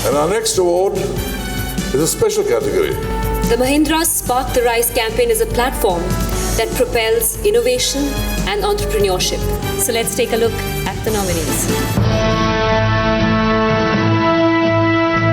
And our next award is a special category. The Mahindra Spark the Rise campaign is a platform that propels innovation and entrepreneurship. So let's take a look at the nominees.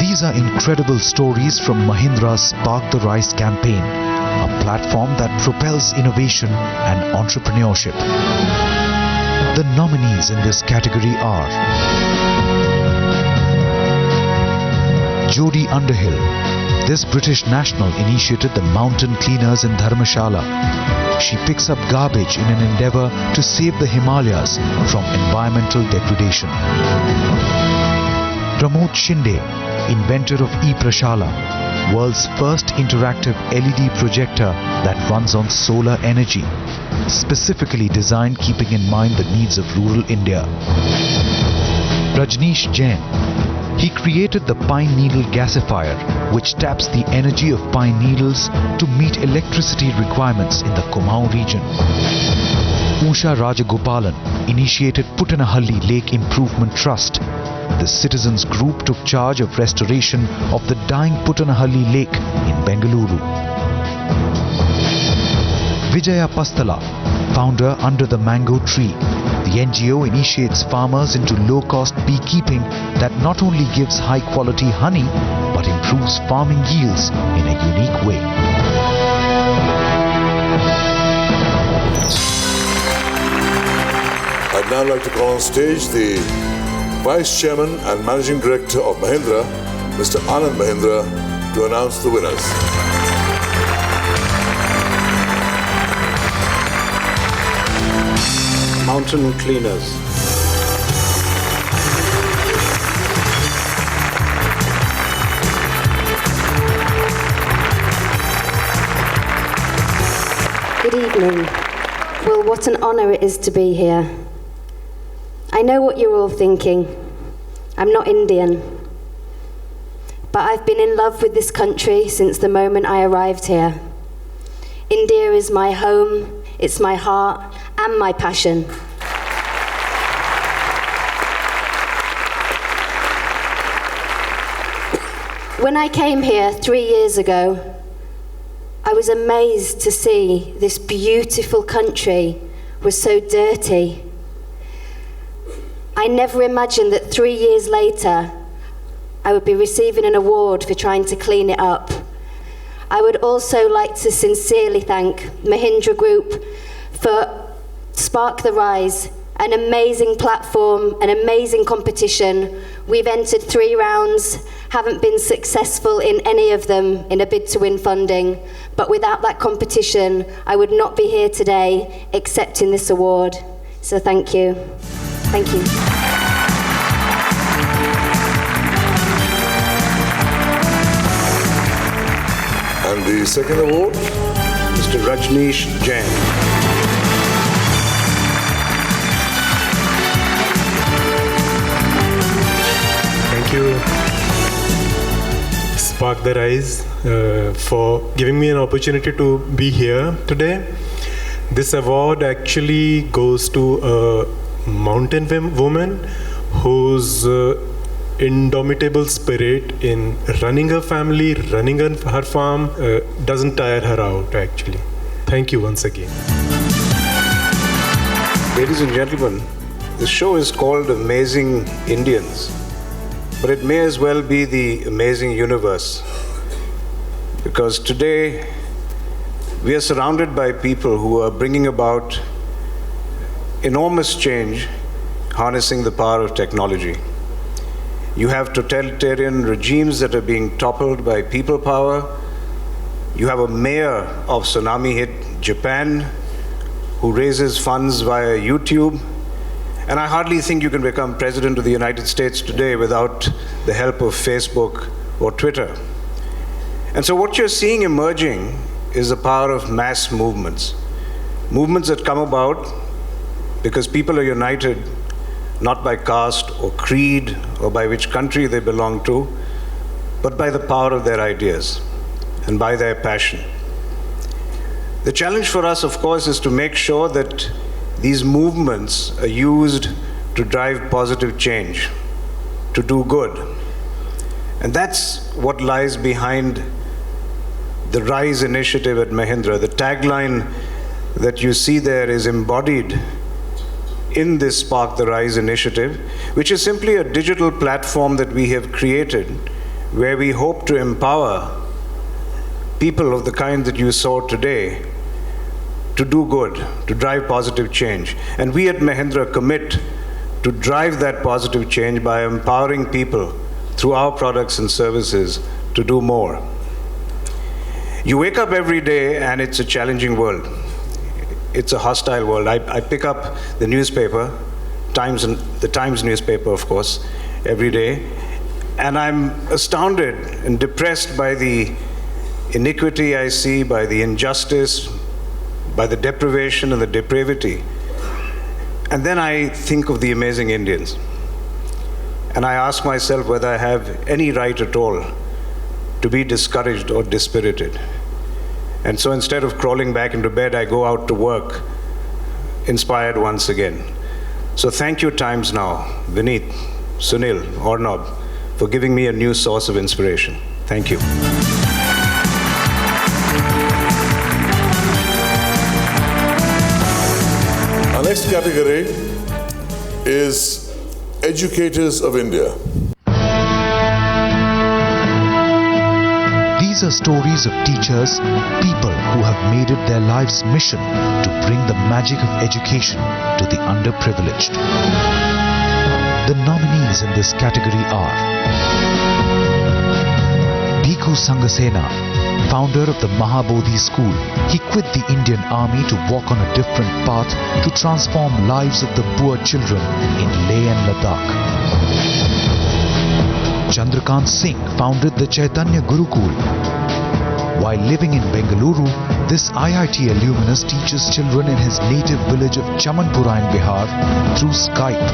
These are incredible stories from Mahindra's Spark the Rise campaign, a platform that propels innovation and entrepreneurship. The nominees in this category are Jodie Underhill. This British national initiated the mountain cleaners in Dharmashala. She picks up garbage in an endeavor to save the Himalayas from environmental degradation. Pramod Shinde, inventor of ePrashala, world's first interactive LED projector that runs on solar energy, specifically designed keeping in mind the needs of rural India. Rajneesh Jain. He created the pine needle gasifier, which taps the energy of pine needles to meet electricity requirements in the Kumaon region. Usha Rajagopalan initiated Puttanahalli Lake Improvement Trust. The citizens group took charge of restoration of the dying Puttanahalli Lake in Bengaluru. Vijaya Pastala, founder Under the Mango Tree. The NGO initiates farmers into low-cost beekeeping that not only gives high-quality honey, but improves farming yields in a unique way. I'd now like to call on stage the Vice Chairman and Managing Director of Mahindra, Mr. Anand Mahindra, to announce the winners. Mountain cleaners. Good evening. Well, what an honour it is to be here. I know what you're all thinking. I'm not Indian. But I've been in love with this country since the moment I arrived here. India is my home, it's my heart, and my passion. When I came here 3 years ago, I was amazed to see this beautiful country was so dirty. I never imagined that 3 years later, I would be receiving an award for trying to clean it up. I would also like to sincerely thank Mahindra Group for Spark the Rise, an amazing platform, an amazing competition. We've entered 3 rounds, haven't been successful in any of them in a bid to win funding, but without that competition, I would not be here today accepting this award. So thank you. Thank you. And the second award? Mr. Rajneesh Jain. Thank you, Spark the Rise, for giving me an opportunity to be here today. This award actually goes to a mountain woman whose indomitable spirit in running her family, running her farm, doesn't tire her out, actually. Thank you once again. Ladies and gentlemen, the show is called Amazing Indians, but it may as well be the amazing universe, because today we are surrounded by people who are bringing about enormous change, harnessing the power of technology. You have totalitarian regimes that are being toppled by people power. You have a mayor of tsunami-hit Japan who raises funds via YouTube. And I hardly think you can become president of the United States today without the help of Facebook or Twitter. And so what you're seeing emerging is the power of mass movements. Movements that come about because people are united not by caste or creed or by which country they belong to, but by the power of their ideas and by their passion. The challenge for us, of course, is to make sure that these movements are used to drive positive change, to do good. And that's what lies behind the Rise initiative at Mahindra. The tagline that you see there is embodied in this Spark the Rise initiative, which is simply a digital platform that we have created where we hope to empower people of the kind that you saw today to do good, to drive positive change. And we at Mahindra commit to drive that positive change by empowering people through our products and services to do more. You wake up every day and it's a challenging world. It's a hostile world. I pick up the newspaper, the Times newspaper, of course, every day, and I'm astounded and depressed by the iniquity I see, by the injustice, by the deprivation and the depravity. And then I think of the amazing Indians. And I ask myself whether I have any right at all to be discouraged or dispirited. And so instead of crawling back into bed, I go out to work, inspired once again. So thank you Times Now, Vineet, Sunil, Arnab, for giving me a new source of inspiration. Thank you. Our next category is Educators of India. These are stories of teachers, people who have made it their life's mission to bring the magic of education to the underprivileged. The nominees in this category are Bhikkhu Sangasena, founder of the Mahabodhi School. He quit the Indian Army to walk on a different path to transform lives of the poor children in Leh and Ladakh. Chandrakant Singh founded the Chaitanya Gurukul. While living in Bengaluru, this IIT alumnus teaches children in his native village of Chamanpura in Bihar through Skype.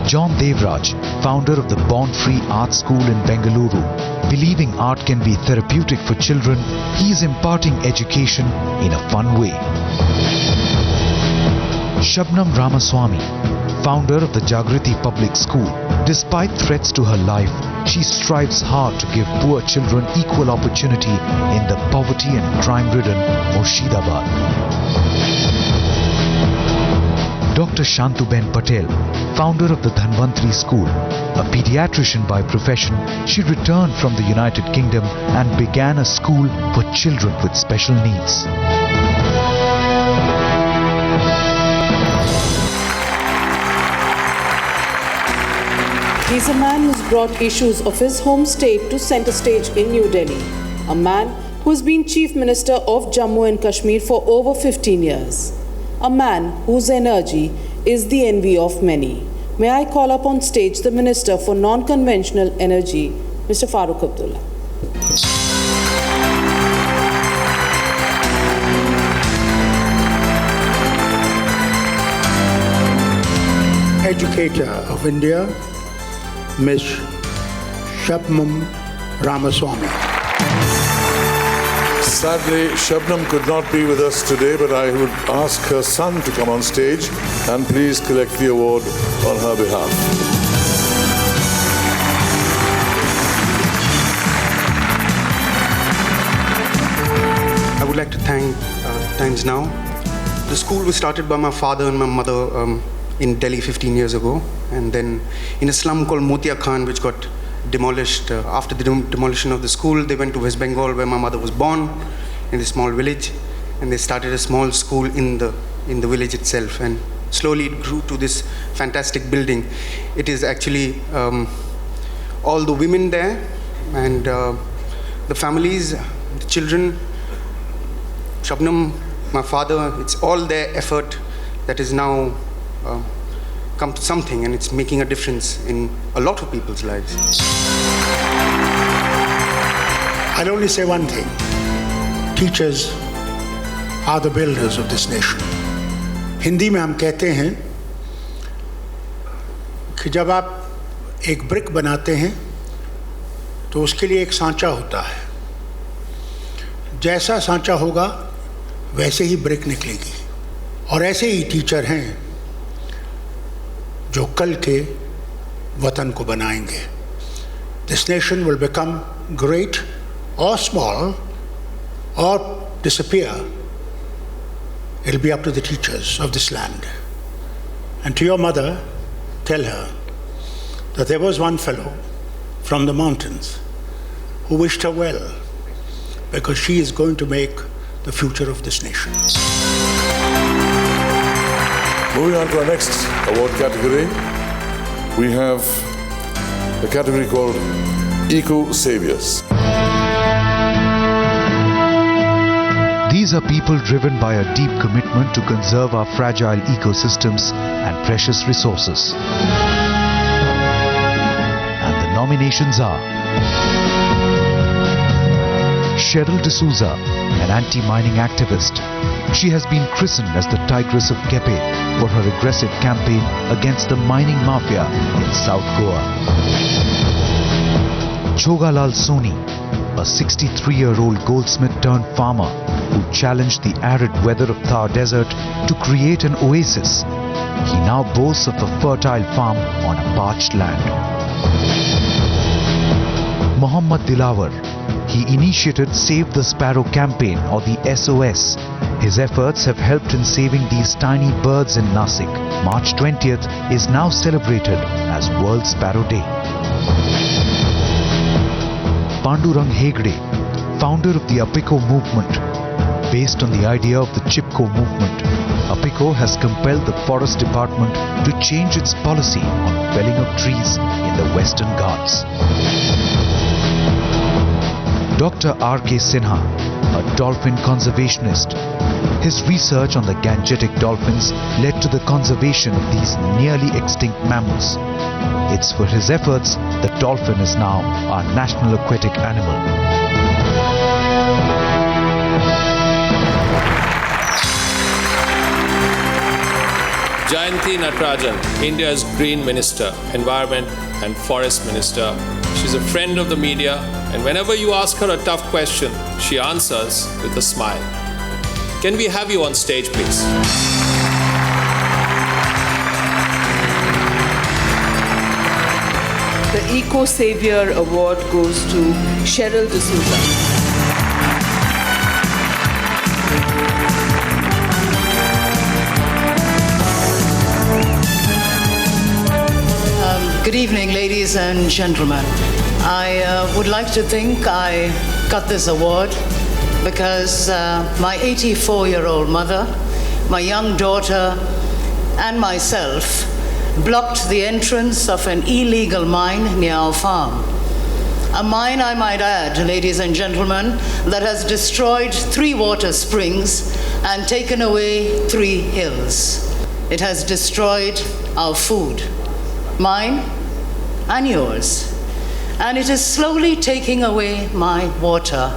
John Devraj, founder of the Born Free Art School in Bengaluru. Believing art can be therapeutic for children, he is imparting education in a fun way. Shabnam Ramaswamy, founder of the Jagriti Public School. Despite threats to her life, she strives hard to give poor children equal opportunity in the poverty and crime-ridden Murshidabad. Dr. Shantuben Patel, founder of the Dhanvantri School. A pediatrician by profession, she returned from the United Kingdom and began a school for children with special needs. He's a man who's brought issues of his home state to center stage in New Delhi. A man who has been Chief Minister of Jammu and Kashmir for over 15 years. A man whose energy is the envy of many. May I call up on stage the Minister for Non-Conventional Energy, Mr. Farooq Abdullah. Educator of India, Ms. Shabnam Ramaswamy. Sadly, Shabnam could not be with us today, but I would ask her son to come on stage and please collect the award on her behalf. I would like to thank Times Now. The school was started by my father and my mother in Delhi 15 years ago, and then in a slum called Motia Khan, which got demolished. After the demolition of the school, they went to West Bengal, where my mother was born, in a small village, and they started a small school in the village itself, and slowly it grew to this fantastic building. It is actually all the women there, and the families, the children, Shabnam, my father, it's all their effort that is now come to something, and it's making a difference in a lot of people's lives. I'll only say one thing. Teachers are the builders of this nation. Hindi में हम कहते हैं कि जब आप एक brick बनाते हैं तो उसके लिए एक सांचा होता है. जैसा सांचा होगा वैसे ही ब्रिक निकलेगी. और ऐसे ही टीचर हैं जो कल के वतन को बनाएंगे. This nation will become great or small or disappear. It'll be up to the teachers of this land. And to your mother, tell her that there was one fellow from the mountains who wished her well, because she is going to make the future of this nation. Moving on to our next award category, we have a category called Eco Saviors. These are people driven by a deep commitment to conserve our fragile ecosystems and precious resources. And the nominations are Cheryl D'Souza, an anti-mining activist. She has been christened as the Tigress of Kepe for her aggressive campaign against the mining mafia in South Goa. Chogalal Soni, a 63-year-old goldsmith turned farmer who challenged the arid weather of Thar Desert to create an oasis. He now boasts of a fertile farm on a parched land. Muhammad Dilawar, he initiated Save the Sparrow campaign, or the SOS. His efforts have helped in saving these tiny birds in Nasik. March 20th is now celebrated as World Sparrow Day. Pandurang Hegde, founder of the Apiko movement. Based on the idea of the Chipko movement, Apiko has compelled the Forest Department to change its policy on felling of trees in the Western Ghats. Dr. R.K. Sinha, a dolphin conservationist. His research on the Gangetic dolphins led to the conservation of these nearly extinct mammals. It's for his efforts that dolphin is now our national aquatic animal. Jayanti Natarajan, India's Green Minister, Environment and Forest Minister. She's a friend of the media, and whenever you ask her a tough question, she answers with a smile. Can we have you on stage, please? The Eco Savior Award goes to Cheryl D'Souza. Good evening, ladies and gentlemen. I would like to think I got this award because my 84-year-old mother, my young daughter, and myself blocked the entrance of an illegal mine near our farm. A mine, I might add, ladies and gentlemen, that has destroyed 3 water springs and taken away 3 hills. It has destroyed our food, mine and yours. And it is slowly taking away my water.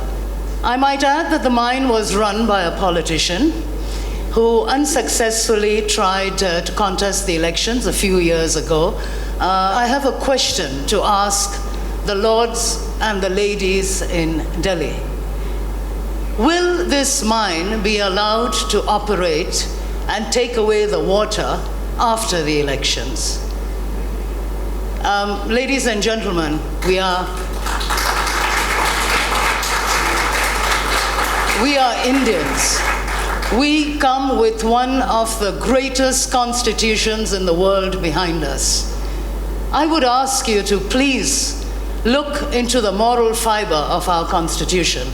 I might add that the mine was run by a politician who unsuccessfully tried to contest the elections a few years ago. I have a question to ask the lords and the ladies in Delhi. Will this mine be allowed to operate and take away the water after the elections? Ladies and gentlemen, we are Indians. We come with one of the greatest constitutions in the world behind us. I would ask you to please look into the moral fiber of our constitution.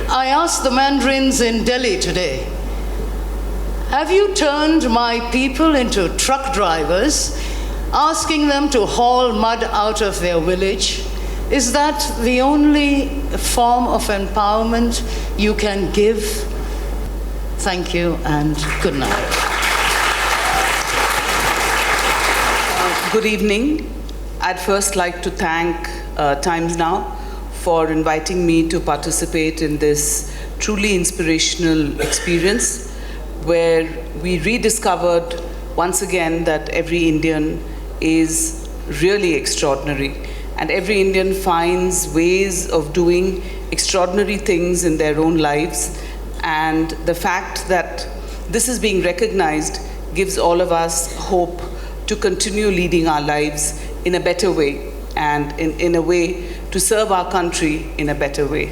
I asked the mandarins in Delhi today, have you turned my people into truck drivers, asking them to haul mud out of their village? Is that the only form of empowerment you can give? Thank you and good night. Good evening. I'd first like to thank Times Now for inviting me to participate in this truly inspirational experience where we rediscovered once again that every Indian is really extraordinary, and every Indian finds ways of doing extraordinary things in their own lives, and the fact that this is being recognized gives all of us hope to continue leading our lives in a better way, and in a way to serve our country in a better way.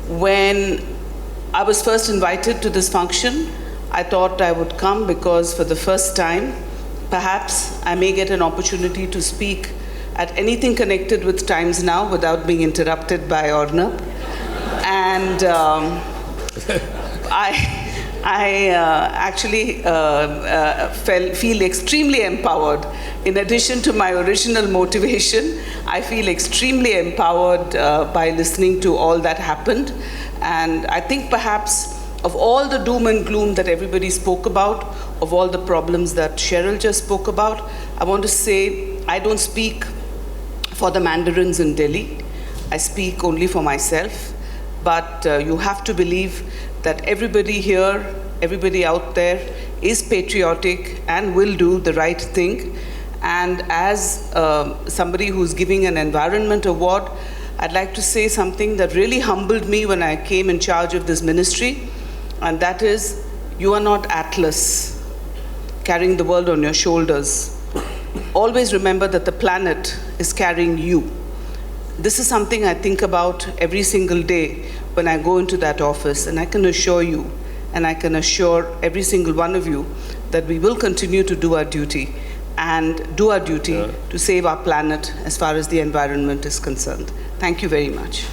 When I was first invited to this function, I thought I would come because for the first time, perhaps I may get an opportunity to speak at anything connected with Times Now without being interrupted by Ornab. And I actually feel extremely empowered. In addition to my original motivation, I feel extremely empowered by listening to all that happened. And I think perhaps of all the doom and gloom that everybody spoke about, of all the problems that Cheryl just spoke about, I want to say I don't speak for the Mandarins in Delhi. I speak only for myself. But you have to believe that everybody here, everybody out there is patriotic and will do the right thing. And as somebody who's giving an environment award, I'd like to say something that really humbled me when I came in charge of this ministry, and that is, you are not Atlas carrying the world on your shoulders. Always remember that the planet is carrying you. This is something I think about every single day when I go into that office, and I can assure you, and I can assure every single one of you, that we will continue to do our duty and do our duty to save our planet as far as the environment is concerned. Thank you very much.